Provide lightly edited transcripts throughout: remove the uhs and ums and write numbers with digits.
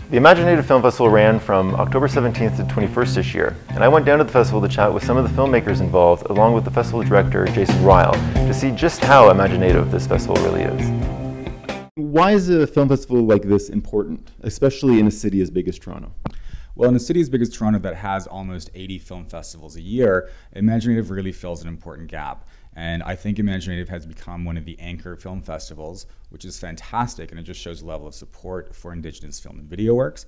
The imagineNATIVE Film Festival ran from October 17th to 21st this year, and I went down to the festival to chat with some of the filmmakers involved, along with the festival director, Jason Ryle, to see just how imagineNATIVE this festival really is. Why is a film festival like this important, especially in a city as big as Toronto? Well, in a city as big as Toronto that has almost 80 film festivals a year, imagineNATIVE really fills an important gap. And I think imagineNATIVE has become one of the anchor film festivals, which is fantastic, and it just shows a level of support for Indigenous film and video works,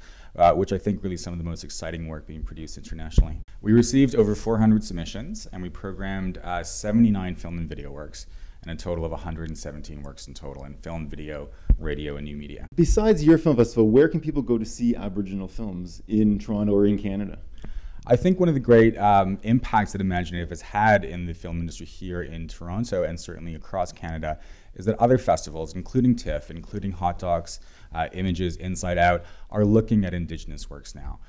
which I think really is some of the most exciting work being produced internationally. We received over 400 submissions, and we programmed 79 film and video works, and a total of 117 works in total in film, video, radio, and new media. Besides your film festival, where can people go to see Aboriginal films in Toronto or in Canada? I think one of the great impacts that imagineNATIVE has had in the film industry here in Toronto and certainly across Canada is that other festivals, including TIFF, including Hot Docs, Images, Inside Out, are looking at Indigenous works now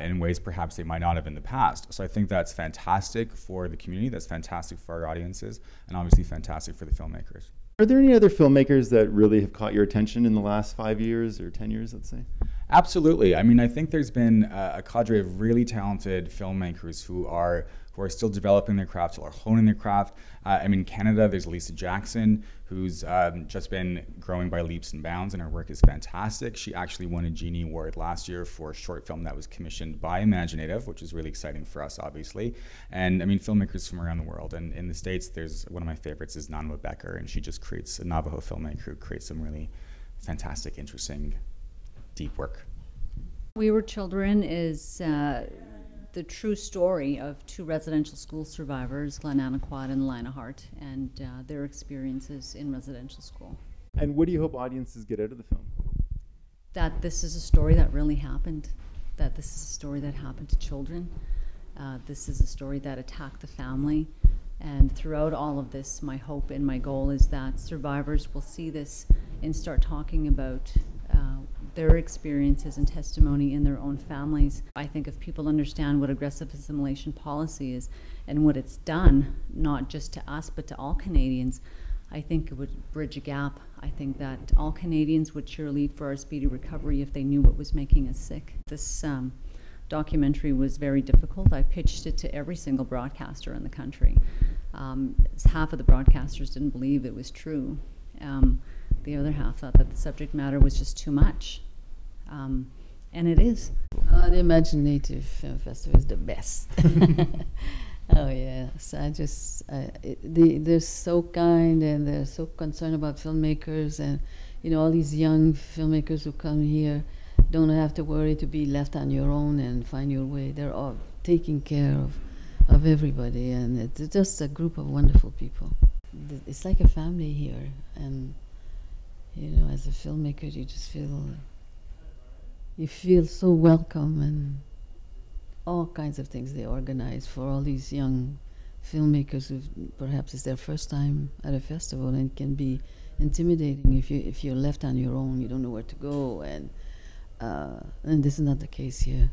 in ways perhaps they might not have in the past. So I think that's fantastic for the community, that's fantastic for our audiences, and obviously fantastic for the filmmakers. Are there any other filmmakers that really have caught your attention in the last 5 years or 10 years, let's say? Absolutely. I mean, I think there's been a cadre of really talented filmmakers who are still developing their craft, or honing their craft. I mean, in Canada, there's Lisa Jackson, who's just been growing by leaps and bounds, and her work is fantastic. She actually won a Genie Award last year for a short film that was commissioned by imagineNATIVE, which is really exciting for us, obviously. And I mean, filmmakers from around the world. And in the States, there's one of my favorites is Nanwa Becker, and she just creates a Navajo filmmaker who creates some really fantastic, interesting, deep work. We Were Children is the true story of two residential school survivors, Glen Anaquat and Lina Hart, and their experiences in residential school. And what do you hope audiences get out of the film? That this is a story that really happened, that this is a story that happened to children. This is a story that attacked the family. And throughout all of this, my hope and my goal is that survivors will see this and start talking about their experiences and testimony in their own families. I think if people understand what aggressive assimilation policy is and what it's done, not just to us but to all Canadians, I think it would bridge a gap. I think that all Canadians would cheerlead for our speedy recovery if they knew what was making us sick. This documentary was very difficult. I pitched it to every single broadcaster in the country. Half of the broadcasters didn't believe it was true. The other half thought that the subject matter was just too much, and it is. The imagineNATIVE Film Festival is the best. Oh yes, they're so kind and they're so concerned about filmmakers, and you know, all these young filmmakers who come here don't have to worry to be left on your own and find your way. They're all taking care of everybody, and it's just a group of wonderful people. It's like a family here, and you know, as a filmmaker, you just feel so welcome, and all kinds of things they organize for all these young filmmakers who perhaps it's their first time at a festival, and it can be intimidating if you're left on your own, you don't know where to go, and this is not the case here.